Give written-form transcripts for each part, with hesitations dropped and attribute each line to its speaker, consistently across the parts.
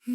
Speaker 1: चांद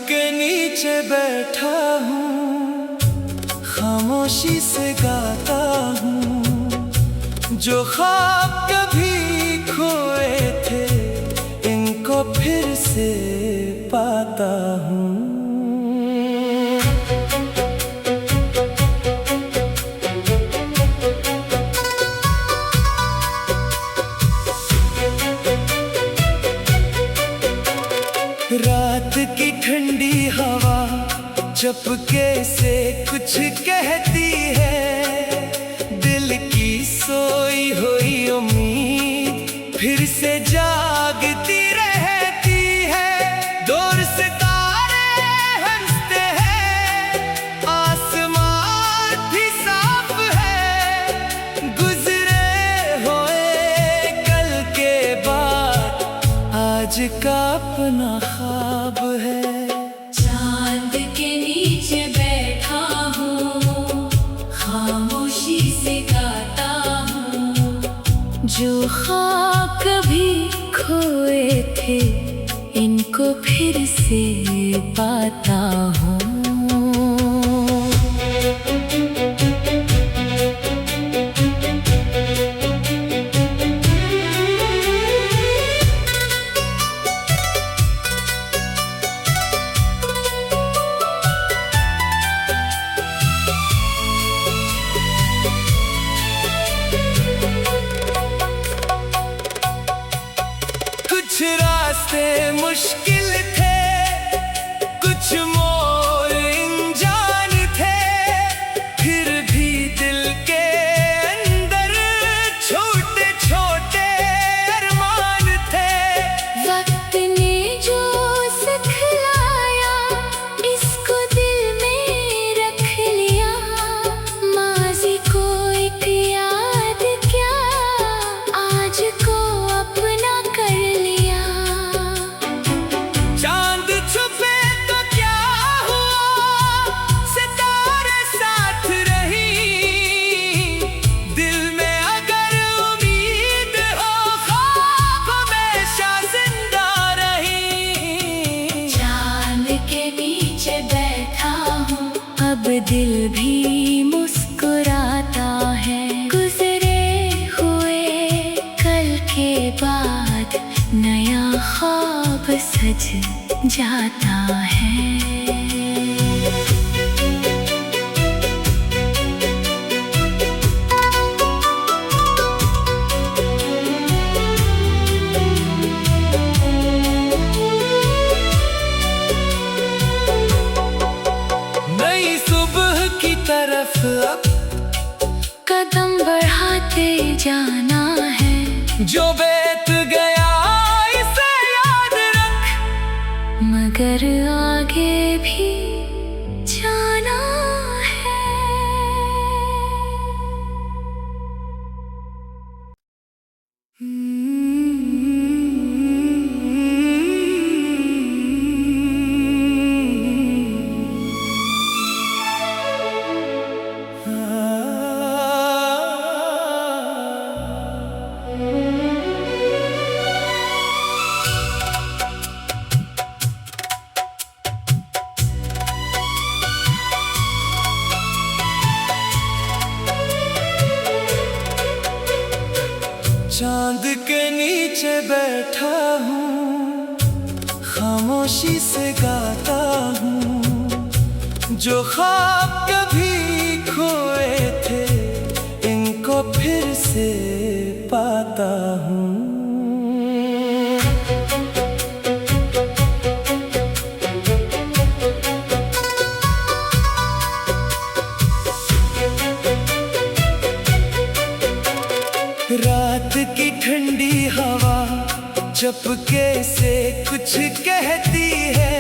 Speaker 1: के नीचे बैठा हूँ, खामोशी से गाता हूँ। जो ख्वाब कभी खोए थे, इनको फिर से पाता हूँ। रात की ठंडी हवा चपके से कुछ कहती है। दिल की सोई हुई उम्मीद फिर से जागती रहती है। दूर सितारे हंसते हैं, आसमान भी साफ है। गुजरे हुए कल के बाद आज का अपना ख्वाब है।
Speaker 2: चांद के नीचे बैठा हूँ, खामोशी से गाता हूँ। जो ख्वाब कभी खोए थे, इनको फिर से पाता हूँ।
Speaker 1: कुछ रास्ते मुश्किल थे, कुछ मोड़ अनजान थे। फिर भी दिल के अंदर छोटे छोटे अरमान थे।
Speaker 2: वक्त ने जो सिखलाया, इसको दिल में रख लिया। माज़ी को एक याद क्या, आज को अपना कर लिया।
Speaker 1: चांद छुपे तो क्या हुआ, सितारे साथ रही। दिल में अगर उम्मीद हो, ख्वाब हमेशा जिंदा रही।
Speaker 2: चांद के नीचे बैठा हूँ, अब दिल भी मुस्कुराता है। गुजरे हुए कल के बाद नया ख्वाब सज जाता है।
Speaker 1: नई सुबह की तरफ अब
Speaker 2: कदम बढ़ाते जाना है।
Speaker 1: जो बीत गया इसे याद रख,
Speaker 2: मगर आगे भी जाना है।
Speaker 1: चांद के नीचे बैठा हूँ, खामोशी से गाता हूँ। जो ख्वाब कभी खोए थे, इनको फिर से पाता हूँ। रात की ठंडी हवा चपके से कुछ कहती है।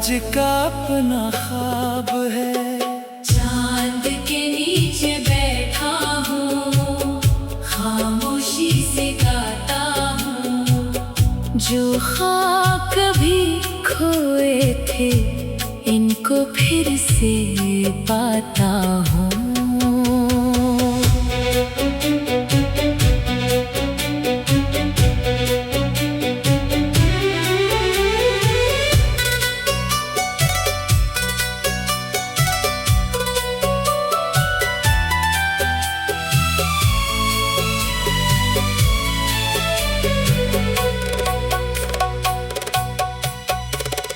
Speaker 1: का अपना ख्वाब है।
Speaker 2: चांद के नीचे बैठा हूँ, खामोशी से गाता हूँ। जो ख्वाब कभी खोए थे, इनको फिर से पाता हूँ।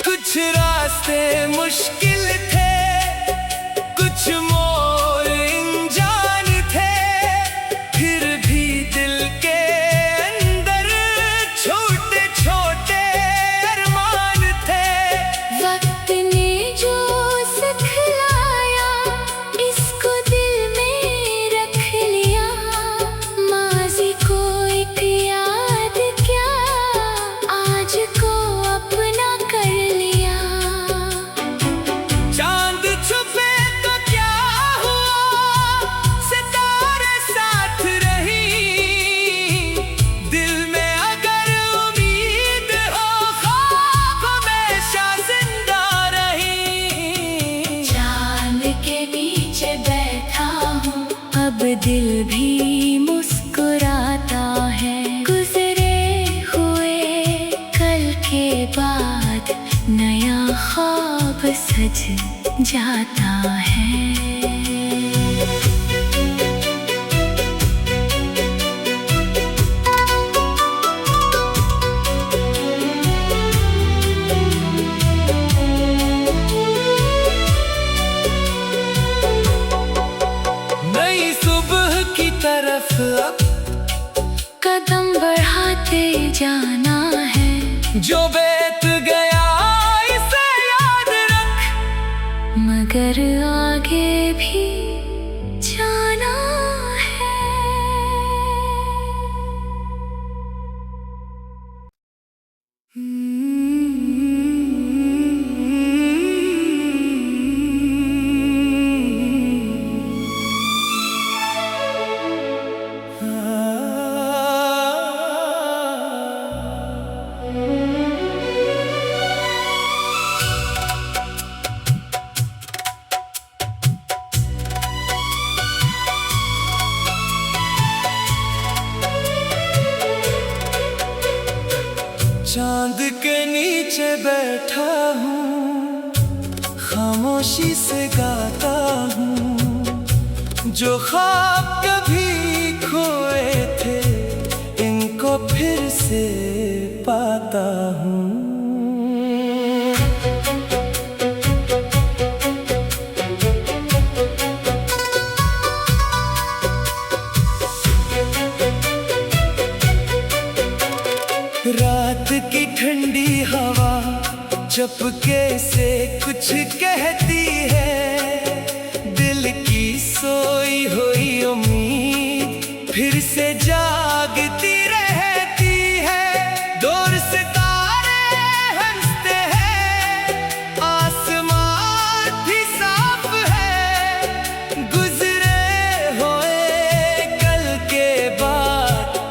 Speaker 1: कुछ रास्ते मुश्किल थे, कुछ मोड़ अनजान थे, फिर भी दिल के अंदर छोटे छोटे अरमान थे।
Speaker 2: वक्त ने जो सिखलाया, इसको दिल में रख लिया। माज़ी को एक याद क्या, आज को अपना कर लिया।
Speaker 1: चांद छुपे तो क्या हुआ, सितारे साथ रही। दिल में अगर उम्मीद हो, ख्वाब हमेशा जिंदा रही।
Speaker 2: चांद के नीचे बैठा हूँ, अब दिल भी मुस्कुराता है। गुजरे हुए कल के बाद नया ख्वाब सज जाता है।
Speaker 1: नई सुबह की तरफ अब
Speaker 2: कदम बढ़ाते जाना है।
Speaker 1: जो बीत गया इसे याद रख,
Speaker 2: मगर आगे भी जाना है।
Speaker 1: चांद के नीचे बैठा हूँ, खामोशी से गाता हूँ। जो ख्वाब कभी खोए थे, इनको फिर से पाता हूँ। रात की ठंडी हवा झपके से कुछ कहती है। दिल की सोई हुई उम्मीद फिर से जागती रहती है। दूर सितारे हंसते हैं, आसमान भी साफ है। गुजरे हुए कल के बाद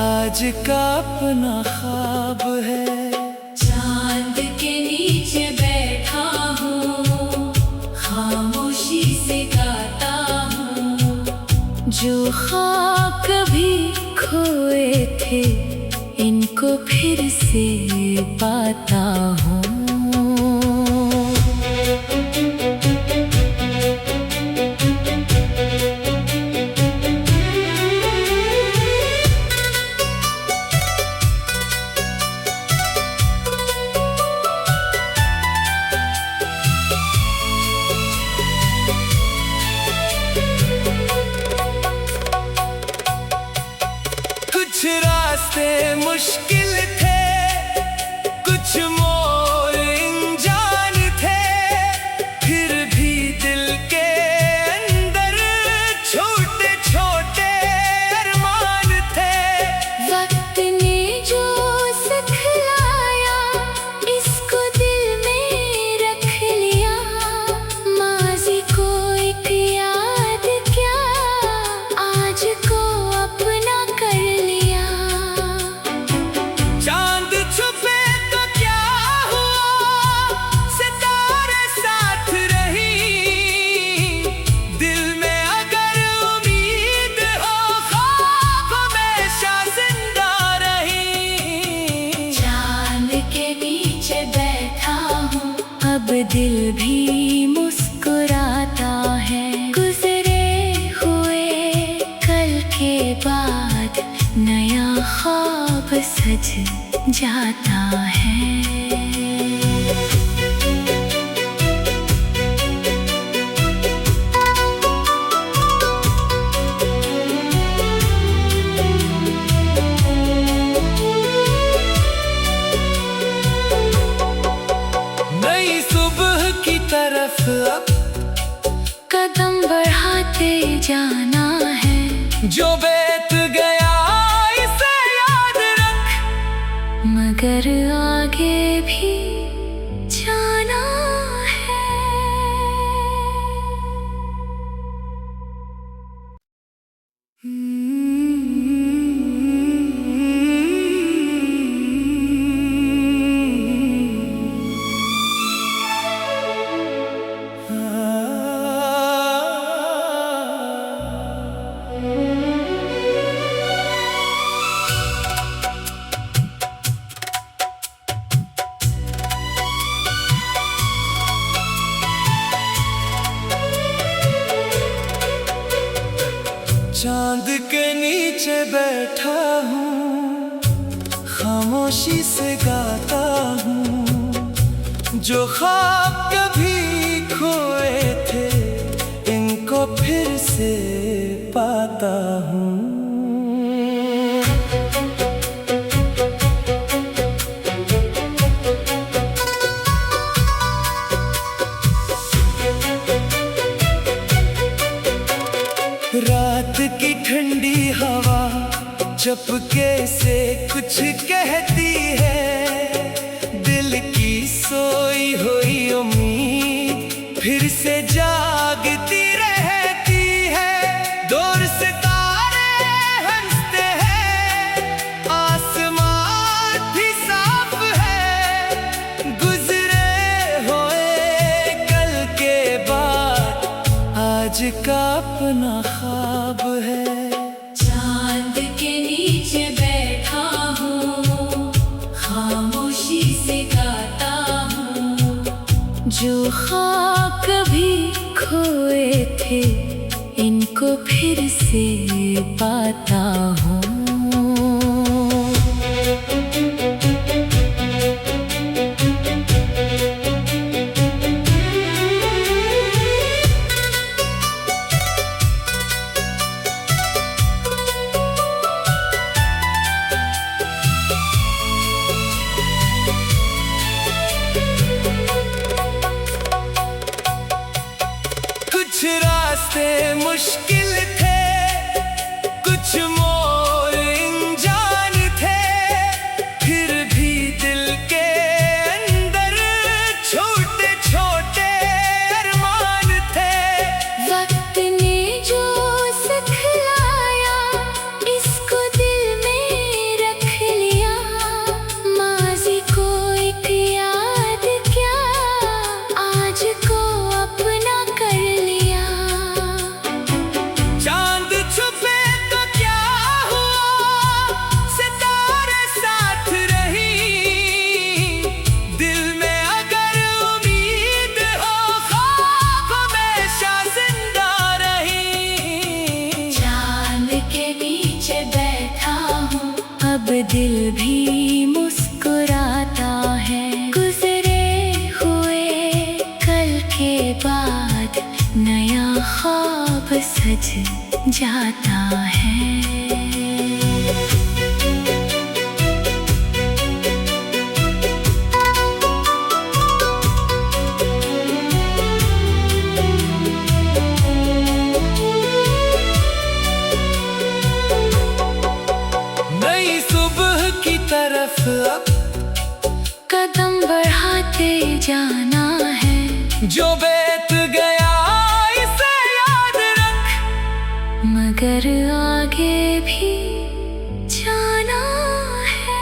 Speaker 1: आज का अपना ख्वाब है।
Speaker 2: चांद के नीचे बैठा हूँ, खामोशी से गाता हूँ। जो ख्वाब कभी खोए थे, इनको फिर से पाता हूँ।
Speaker 1: कुछ रास्ते मुश्किल थे, कुछ मोड़ अनजान थे, फिर भी दिल के अंदर छोटे छोटे अरमान थे।
Speaker 2: वक्त ने जो सिखलाया, इसको दिल में रख दिल भी मुस्कुराता है। गुजरे हुए कल के बाद नया ख्वाब सज जाता है।
Speaker 1: तरफ अब
Speaker 2: कदम बढ़ाते जाना है।
Speaker 1: जो बीत गया इसे याद रख,
Speaker 2: मगर आगे भी जाना है।
Speaker 1: चांद के नीचे बैठा हूँ, खामोशी से गाता हूँ। जो ख्वाब कभी खोए थे, इनको फिर से पाता हूँ। रात की ठंडी हवा चपके से कुछ कहती है। दिल की सोई हुई उम्मीद फिर से जागती रहती है। दूर सितारे हंसते हैं, आसमान भी साफ है। गुजरे हुए कल के बाद आज का अपना ख्वाब है।
Speaker 2: चांद के नीचे बैठा हूँ, खामोशी से गाता हूँ। जो ख्वाब कभी खोए थे, इनको फिर से पाता हूँ।
Speaker 1: कुछ रास्ते मुश्किल थे, कुछ मोड़ अनजान थे। फिर भी दिल के अंदर छोटे छोटे अरमान थे।
Speaker 2: वक्त ने जो सिखलाया, इसको दिल में रख लिया। माज़ी को एक याद क्या, आज को अपना कर लिया।
Speaker 1: चांद छुपे तो क्या हुआ, सितारे साथ रही। दिल में अगर उम्मीद हो, ख्वाब हमेशा जिंदा रही।
Speaker 2: चांद के नीचे बैठा हूँ, अब दिल भी मुस्कुराता है। गुजरे हुए कल के बाद नया ख्वाब सज जाता है।
Speaker 1: नई सुबह की तरफ अब
Speaker 2: कदम बढ़ाते जाना है।
Speaker 1: जो बीत गया इसे याद रख,
Speaker 2: मगर आगे भी जाना है।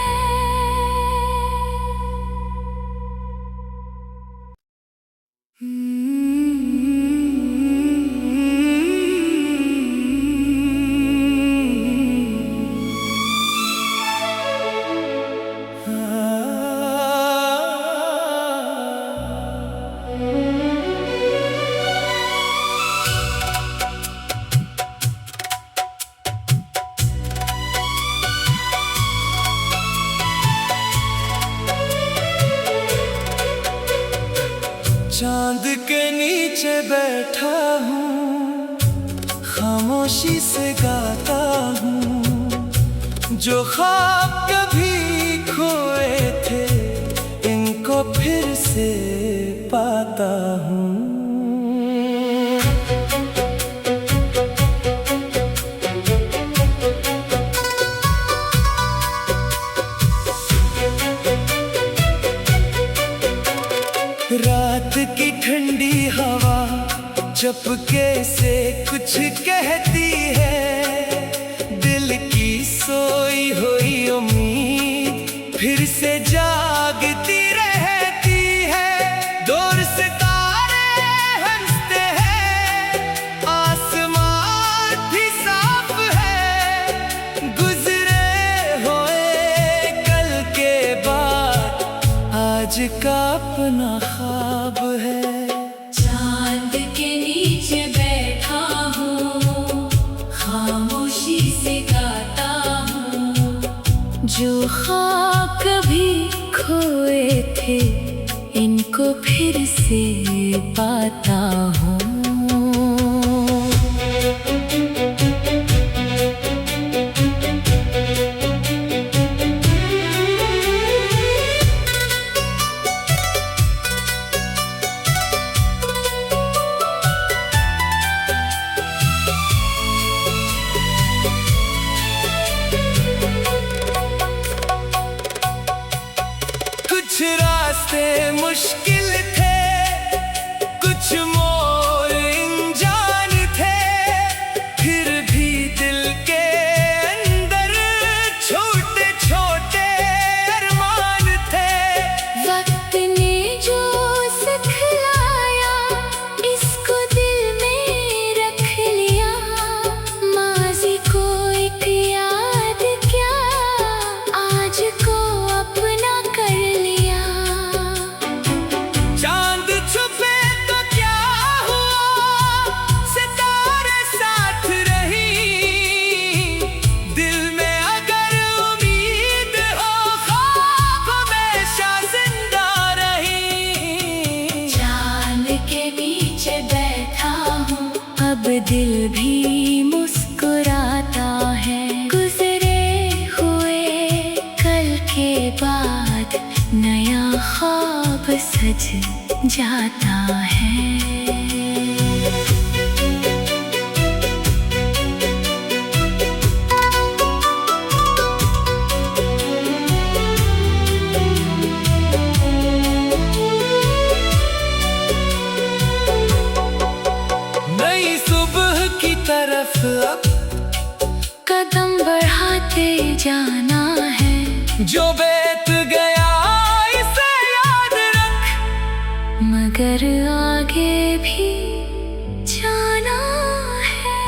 Speaker 1: चांद के नीचे बैठा हूँ, खामोशी से गाता हूँ। जो ख्वाब कभी खोए थे, इनको फिर से पाता हूँ। रात की ठंडी हवा चपके से कुछ कहती है। दिल की सोई हुई उम्मीद फिर से जागती रहती है। दूर सितारे हंसते हैं, आसमान भी साफ है। गुजरे हुए कल के बाद आज का अपना ख्वाब है।
Speaker 2: चांद के नीचे बैठा हूँ, खामोशी से गाता हूँ। जो ख्वाब कभी खोए थे, इनको फिर से पाता हूँ।
Speaker 1: कुछ रास्ते मुश्किल थे, कुछ मोड़ अनजान थे। फिर भी दिल के अंदर छोटे छोटे अरमान थे।
Speaker 2: वक्त ने जो सिखलाया, इसको दिल में रख लिया। माज़ी को एक याद क्या, आज को अपना कर लिया।
Speaker 1: चांद छुपे तो क्या हुआ, सितारे साथ रही। दिल में अगर उम्मीद हो, ख्वाब हमेशा जिंदा रही।
Speaker 2: चांद के नीचे बैठा हूँ, अब दिल भी मुस्कुराता है। गुजरे हुए कल के बाद नया ख्वाब सज जाता है।
Speaker 1: नई सुबह की तरफ अब
Speaker 2: कदम बढ़ाते जाना है।
Speaker 1: जो बीत गया इसे याद रख,
Speaker 2: मगर आगे भी जाना है।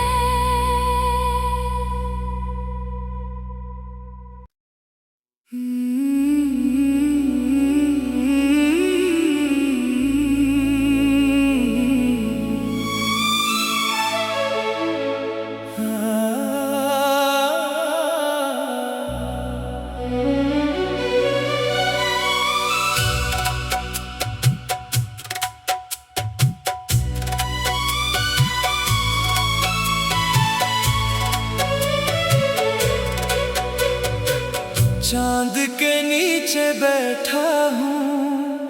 Speaker 1: चांद के नीचे बैठा हूँ,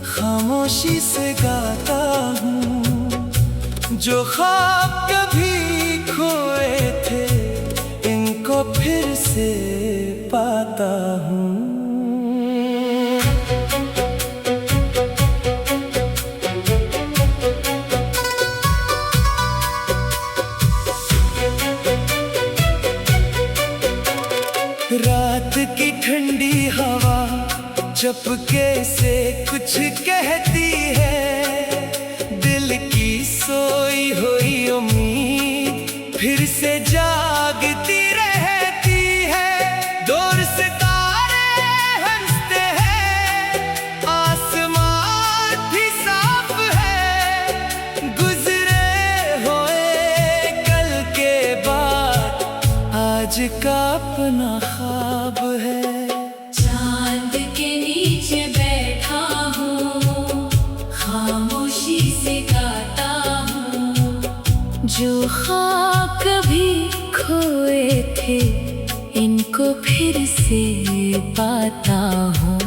Speaker 1: खामोशी से गाता हूँ। जो ख्वाब कभी खोए थे, इनको फिर से पाता हूँ। रात की ठंडी हवा चपके से कुछ कहती है। दिल की सोई हुई उम्मीद फिर से जागती रहती है। दूर सितारे हंसते हैं, आसमान भी साफ है। गुजरे हुए कल के बाद आज का अपना ख्वाब है।
Speaker 2: चांद के नीचे बैठा हूँ, खामोश जो ख्वाब कभी खोए थे इनको फिर से पाता हूँ।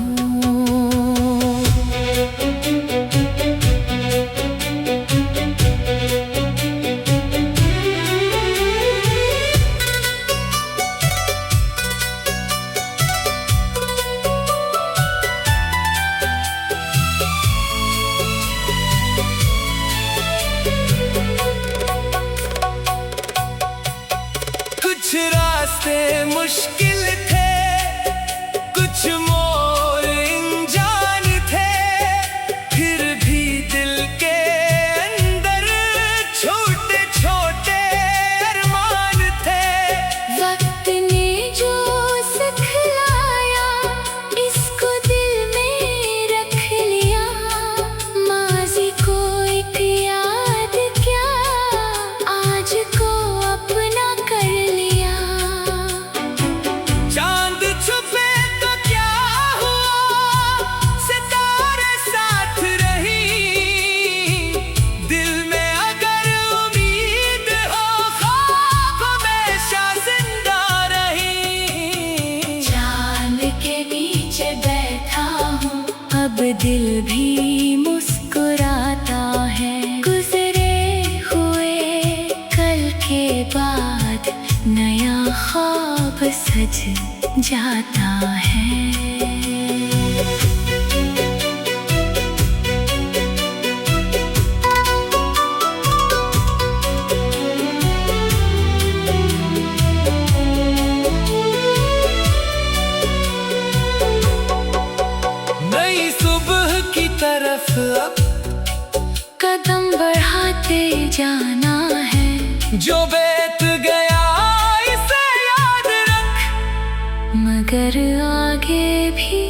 Speaker 1: कुछ रास्ते मुश्किल थे, कुछ मोड़ अनजान थे, फिर भी दिल के अंदर छोटे छोटे अरमान थे।
Speaker 2: वक्त ने जो सिखलाया इसको दिल में रख लिया, माज़ी को एक याद क्या आज को अपना कर लिया।
Speaker 1: चांद छुपे तो क्या हुआ, सितारे साथ रही, दिल में अगर उम्मीद हो ख्वाब हमेशा जिंदा रही।
Speaker 2: चांद के नीचे बैठा हूँ अब दिल भी मुस्कुराता है, गुजरे हुए कल के बाद नया ख्वाब सज जाता है।
Speaker 1: नई सुबह की तरफ अब
Speaker 2: कदम बढ़ाते जाना है,
Speaker 1: जो बीत गया इसे याद रख,
Speaker 2: मगर आगे भी